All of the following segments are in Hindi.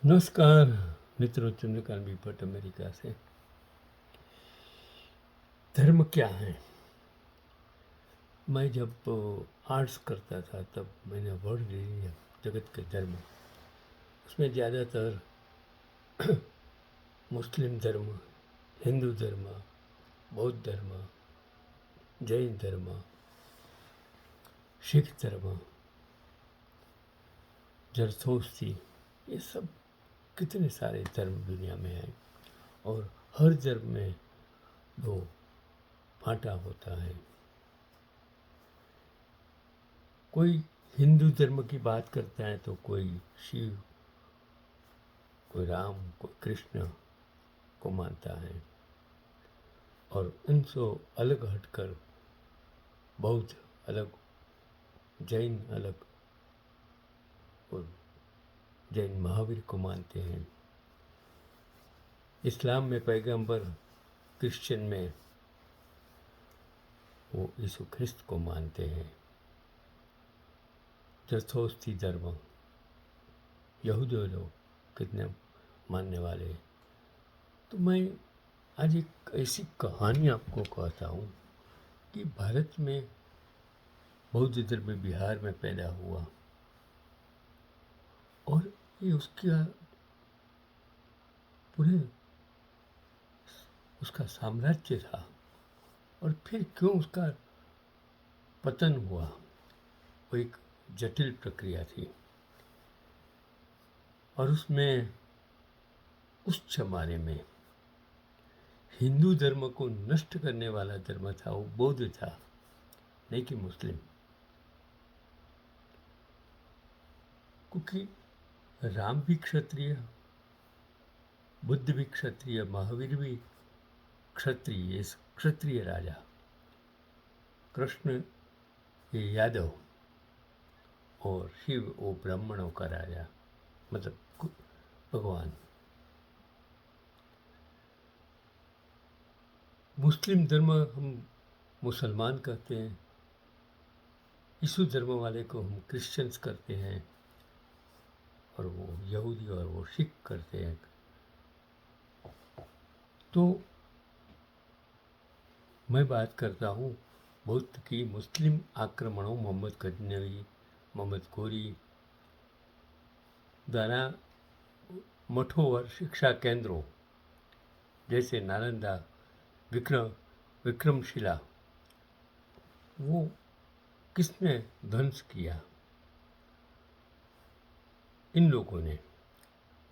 नमस्कार मित्रों, चंद्रकांत बी भट्ट अमेरिका से। धर्म क्या है? मैं जब आर्ट्स करता था तब मैंने वर्ड ले लिया जगत के धर्म। उसमें ज़्यादातर मुस्लिम धर्म, हिंदू धर्म, बौद्ध धर्म, जैन धर्म, सिख धर्म, जरथोस्ती, ये सब कितने सारे धर्म दुनिया में हैं और हर धर्म में दो फांटा होता है। कोई हिंदू धर्म की बात करता है तो कोई शिव, कोई राम, कोई कृष्ण को मानता है, और उनसे अलग हटकर बौद्ध अलग, जैन अलग, और जैन महावीर को मानते हैं। इस्लाम में पैगंबर, क्रिश्चियन में वो यीशु ख्रिस्त को मानते हैं। जरथोस्ती धर्म, यहूदी लोग कितने मानने वाले हैं। तो मैं आज एक ऐसी कहानी आपको कहता हूँ कि भारत में बौद्ध धर्म बिहार में पैदा हुआ और ये पूरे उसका साम्राज्य था, और फिर क्यों उसका पतन हुआ वो एक जटिल प्रक्रिया थी। और उसमें उस जमाने में हिंदू धर्म को नष्ट करने वाला धर्म था वो बौद्ध था, नहीं कि मुस्लिम। क्योंकि राम भी क्षत्रिय, बुद्ध भी क्षत्रिय, महावीर भी क्षत्रिय, क्षत्रिय राजा, कृष्ण ये यादव, और शिव वो ब्राह्मणों का राजा, मतलब भगवान। मुस्लिम धर्म हम मुसलमान कहते हैं, यीशु धर्म वाले को हम क्रिश्चियंस करते हैं, और वो यहूदी और वो सिख करते हैं। तो मैं बात करता हूँ बौद्ध की मुस्लिम आक्रमणों, मोहम्मद गजनवी, मोहम्मद गोरी द्वारा मठों और शिक्षा केंद्रों जैसे नालंदा, विक्रमशिला, वो किसने ध्वंस किया? इन लोगों ने।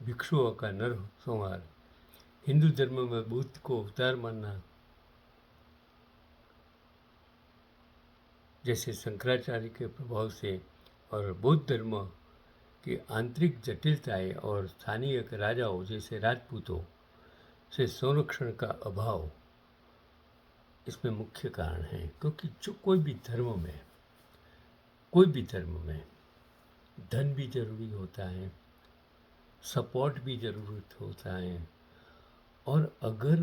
भिक्षुओं का नरसंहार, हिंदू धर्म में बुद्ध को अवतार मानना, जैसे शंकराचार्य के प्रभाव से, और बौद्ध धर्म की आंतरिक जटिलताएं और स्थानीय राजाओं जैसे राजपूतों से संरक्षण का अभाव इसमें मुख्य कारण है। क्योंकि जो कोई भी धर्म में धन भी जरूरी होता है, सपोर्ट भी जरूरत होता है, और अगर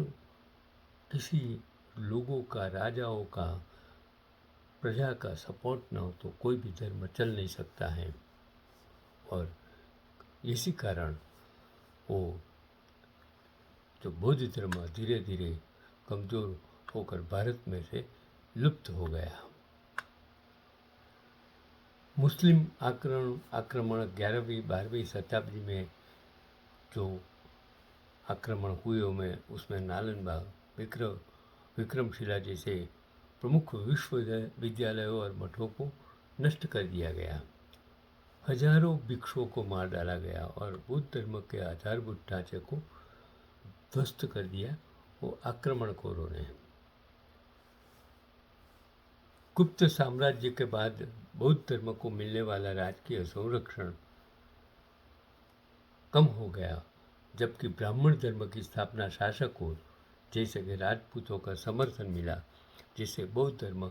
किसी लोगों का, राजाओं का, प्रजा का सपोर्ट ना हो तो कोई भी धर्म चल नहीं सकता है। और इसी कारण वो जो बौद्ध धर्म धीरे धीरे कमज़ोर होकर भारत में से लुप्त हो गया। मुस्लिम आक्रमण 11वीं-12वीं शताब्दी में जो आक्रमण हुए उसमें नालंदा, विक्रमशिला जैसे प्रमुख विश्वविद्यालयों और मठों को नष्ट कर दिया गया। हजारों भिक्षुओं को मार डाला गया और बुद्ध धर्म के आधारभूत ढांचे को ध्वस्त कर दिया वो आक्रमणकारों ने। गुप्त साम्राज्य के बाद बौद्ध धर्म को मिलने वाला राजकीय संरक्षण कम हो गया, जबकि ब्राह्मण धर्म की स्थापना शासकों जैसे कि राजपूतों का समर्थन मिला, जिससे बौद्ध धर्म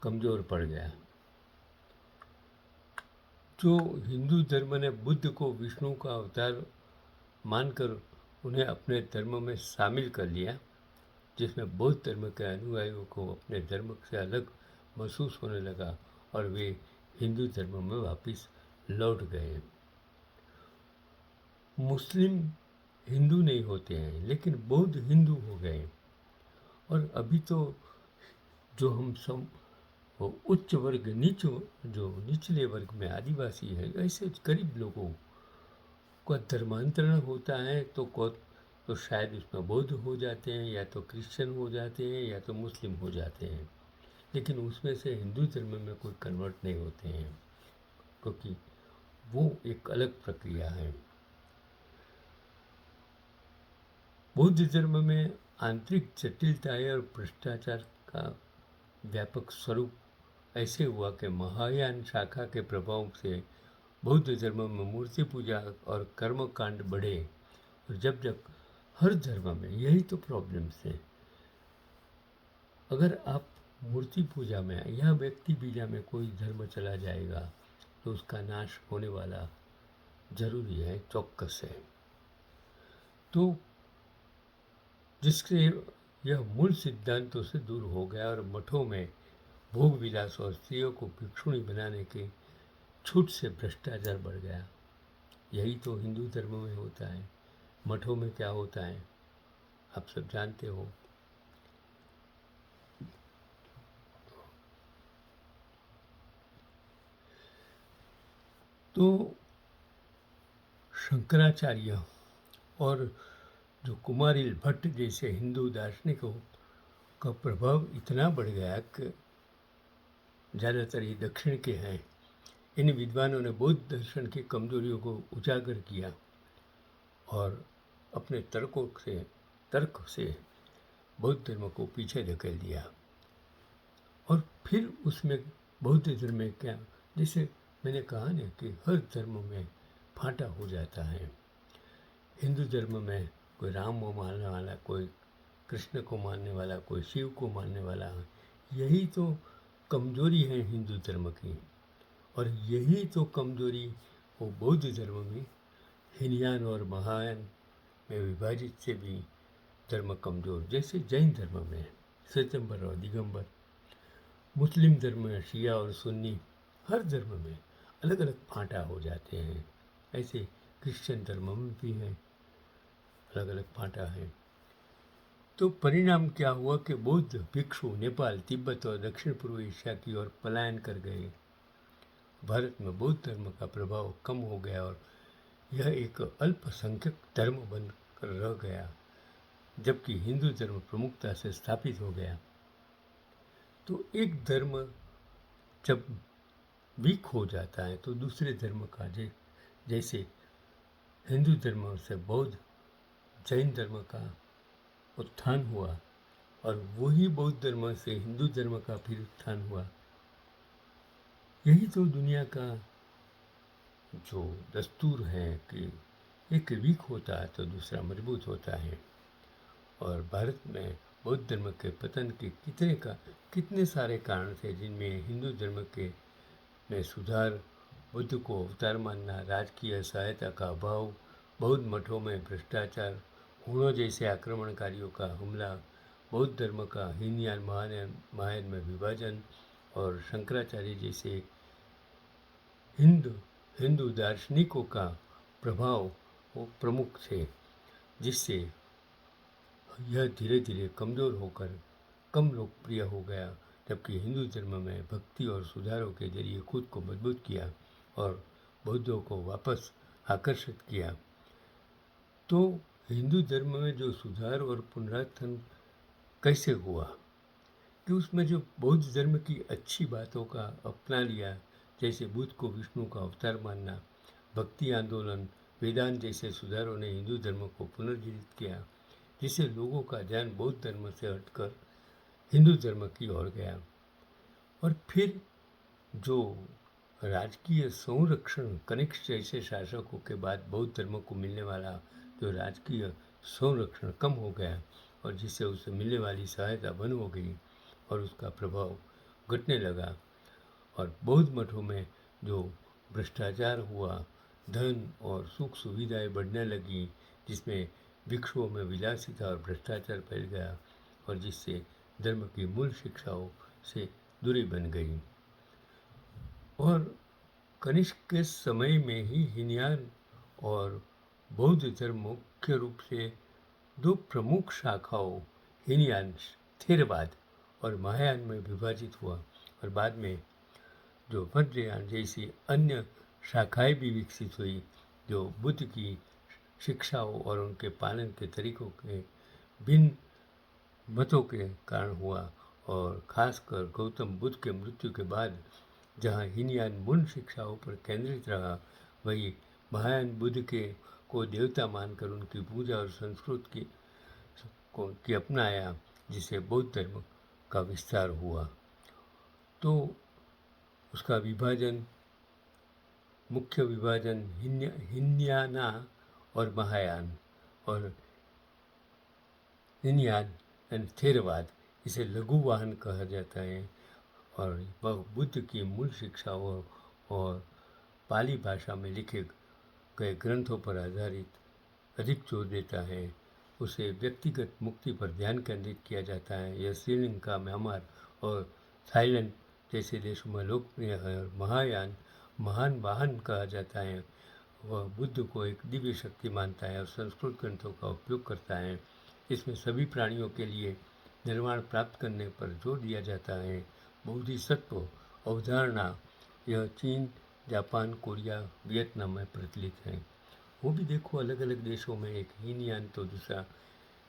कमजोर पड़ गया। जो हिंदू धर्म ने बुद्ध को विष्णु का अवतार मानकर उन्हें अपने धर्म में शामिल कर लिया, जिसमें बौद्ध धर्म के अनुयायियों को अपने धर्म से अलग महसूस होने लगा और वे हिंदू धर्म में वापस लौट गए। मुस्लिम हिंदू नहीं होते हैं, लेकिन बौद्ध हिंदू हो गए। और अभी तो जो हम सब वो उच्च वर्ग जो निचले वर्ग में आदिवासी है, ऐसे गरीब लोगों का धर्मांतरण होता है तो शायद उसमें बौद्ध हो जाते हैं, या तो क्रिश्चियन हो जाते हैं, या तो मुस्लिम हो जाते हैं। लेकिन उसमें से हिंदू धर्म में कोई कन्वर्ट नहीं होते हैं, क्योंकि वो एक अलग प्रक्रिया है। बौद्ध धर्म में आंतरिक जटिलताएं और भ्रष्टाचार का व्यापक स्वरूप ऐसे हुआ कि महायान शाखा के प्रभाव से बौद्ध धर्म में मूर्ति पूजा और कर्म कांड बढ़े। और जब हर धर्म में यही तो प्रॉब्लम्स है। अगर आप मूर्ति पूजा में या व्यक्ति पूजा में कोई धर्म चला जाएगा तो उसका नाश होने वाला जरूरी है, चौकस है। तो जिससे यह मूल सिद्धांतों से दूर हो गया और मठों में भोग विलास और स्त्रियों को भिक्षुणी बनाने के छूट से भ्रष्टाचार बढ़ गया। यही तो हिंदू धर्म में होता है। मठों में क्या होता है आप सब जानते हो। तो शंकराचार्य और जो कुमारिल भट्ट जैसे हिंदू दार्शनिकों का प्रभाव इतना बढ़ गया कि ज़्यादातर ये दक्षिण के हैं। इन विद्वानों ने बौद्ध दर्शन की कमजोरियों को उजागर किया और अपने तर्क से बौद्ध धर्म को पीछे धकेल दिया। और फिर उसमें बौद्ध धर्म में क्या, जैसे मैंने कहा ना कि हर धर्म में फाटा हो जाता है। हिंदू धर्म में कोई राम को मानने वाला, कोई कृष्ण को मानने वाला, कोई शिव को मानने वाला। यही तो कमजोरी है हिंदू धर्म की। और यही तो कमजोरी वो बौद्ध धर्म में हीनयान और महायान में विभाजित से भी धर्म कमजोर, जैसे जैन धर्म में श्वेतंबर और दिगंबर, मुस्लिम धर्म में शिया और सुन्नी, हर धर्म में अलग अलग फांटा हो जाते हैं। ऐसे क्रिश्चियन धर्म में भी है, अलग अलग फांटा है। तो परिणाम क्या हुआ कि बौद्ध भिक्षु नेपाल, तिब्बत और दक्षिण पूर्व एशिया की ओर पलायन कर गए। भारत में बौद्ध धर्म का प्रभाव कम हो गया और यह एक अल्पसंख्यक धर्म बनकर रह गया, जबकि हिंदू धर्म प्रमुखता से स्थापित हो गया। तो एक धर्म जब वीक हो जाता है तो दूसरे धर्म का जैसे हिंदू धर्म से बौद्ध जैन धर्म का उत्थान हुआ और वही बौद्ध धर्म से हिंदू धर्म का फिर उत्थान हुआ। यही तो दुनिया का जो दस्तूर है कि एक वीक होता है तो दूसरा मजबूत होता है। और भारत में बौद्ध धर्म के पतन के कितने सारे कारण थे, जिनमें हिंदू धर्म के में सुधार, बुद्ध को अवतार मानना, राजकीय सहायता का अभाव, बौद्ध मठों में भ्रष्टाचार, हुणों जैसे आक्रमणकारियों का हमला, बौद्ध धर्म का हीनयान महायान में विभाजन और शंकराचार्य जैसे हिंदू दार्शनिकों का प्रभाव वो प्रमुख थे, जिससे यह धीरे धीरे कमज़ोर होकर कम लोकप्रिय हो गया। जबकि हिंदू धर्म में भक्ति और सुधारों के जरिए खुद को मजबूत किया और बौद्धों को वापस आकर्षित किया। तो हिंदू धर्म में जो सुधार और पुनरुत्थान कैसे हुआ कि उसमें जो बौद्ध धर्म की अच्छी बातों का अपना लिया, जैसे बुद्ध को विष्णु का अवतार मानना, भक्ति आंदोलन, वेदांत जैसे सुधारों ने हिंदू धर्म को पुनर्जीवित किया, जिससे लोगों का ध्यान बौद्ध धर्म से हटकर हिंदू धर्म की ओर गया। और फिर जो राजकीय संरक्षण, कनिष्क जैसे शासकों के बाद बौद्ध धर्म को मिलने वाला जो राजकीय संरक्षण कम हो गया और जिससे उसे मिलने वाली सहायता बंद हो गई और उसका प्रभाव घटने लगा। और बौद्ध मठों में जो भ्रष्टाचार हुआ, धन और सुख सुविधाएं बढ़ने लगी, जिसमें भिक्षुओं में विलासिता और भ्रष्टाचार फैल गया और जिससे धर्म की मूल शिक्षाओं से दूरी बन गई। और कनिष्क के समय में ही हीनयान और बौद्ध धर्म मुख्य रूप से दो प्रमुख शाखाओं हीनयान थेरवाद और महायान में विभाजित हुआ और बाद में जो वज्रयान जैसी अन्य शाखाएं भी विकसित हुई जो बुद्ध की शिक्षाओं और उनके पालन के तरीकों के भिन्न मतों के कारण हुआ। और खासकर गौतम बुद्ध के मृत्यु के बाद जहाँ हीनयान मूल शिक्षाओं पर केंद्रित रहा, वही महायान बुद्ध के को देवता मानकर उनकी पूजा और संस्कृत की अपनाया, जिसे बौद्ध धर्म का विस्तार हुआ। तो उसका विभाजन, मुख्य विभाजन हीनयाना और महायान और हीनयान एंड थेरवाद, इसे लघु वाहन कहा जाता है और वह बुद्ध की मूल शिक्षाओं और पाली भाषा में लिखे गए ग्रंथों पर आधारित अधिक जोर देता है। उसे व्यक्तिगत मुक्ति पर ध्यान केंद्रित किया जाता है। यह श्रीलंका, म्यांमार और थाईलैंड जैसे देशों में लोकप्रिय है। और महायान महान वाहन कहा जाता है। वह बुद्ध को एक दिव्य शक्ति मानता है और संस्कृत ग्रंथों का उपयोग करता है। इसमें सभी प्राणियों के लिए निर्वाण प्राप्त करने पर जोर दिया जाता है। बोधिसत्व अवधारणा यह चीन, जापान, कोरिया, वियतनाम में प्रचलित है। वो भी देखो अलग अलग देशों में, एक हीनयान तो दूसरा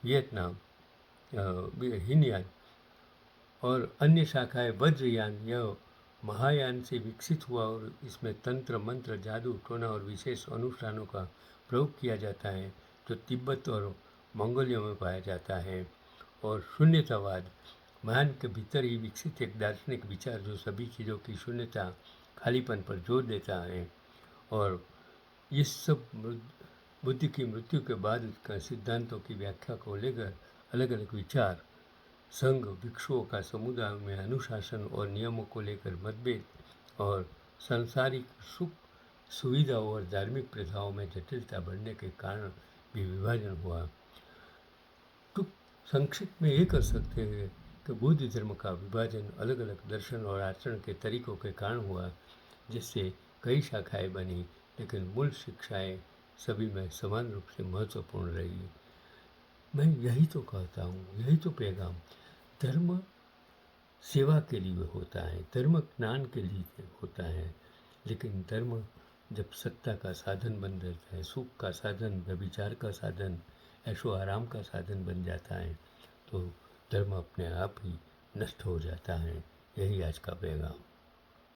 वियतनाम हीनयान और अन्य शाखाएं वज्रयान यह महायान से विकसित हुआ और इसमें तंत्र, मंत्र, जादू, टोना और विशेष अनुष्ठानों का प्रयोग किया जाता है जो तिब्बत और मंगोलिया में पाया जाता है। और शून्यतावाद महायान के भीतर ही विकसित एक दार्शनिक विचार जो सभी चीज़ों की शून्यता, खालीपन पर जोर देता है। और ये सब बुद्ध की मृत्यु के बाद उसका सिद्धांतों की व्याख्या को लेकर अलग अलग विचार, संघ, भिक्षुओं का समुदाय में अनुशासन और नियमों को लेकर मतभेद और सांसारिक सुख सुविधाओं और धार्मिक प्रथाओं में जटिलता बढ़ने के कारण भी विभाजन हुआ। तो संक्षिप्त में ये कर सकते हैं कि बुद्ध धर्म का विभाजन अलग अलग दर्शन और आचरण के तरीकों के कारण हुआ, जिससे कई शाखाएं बनी, लेकिन मूल शिक्षाएं सभी में समान रूप से महत्वपूर्ण रही। मैं यही तो कहता हूँ, यही तो पैगाम। धर्म सेवा के लिए होता है, धर्म ज्ञान के लिए होता है, लेकिन धर्म जब सत्ता का साधन बन जाता है, सुख का साधन, व्यभिचार का साधन, ऐशो आराम का साधन बन जाता है, तो धर्म अपने आप ही नष्ट हो जाता है। यही आज का पैगाम।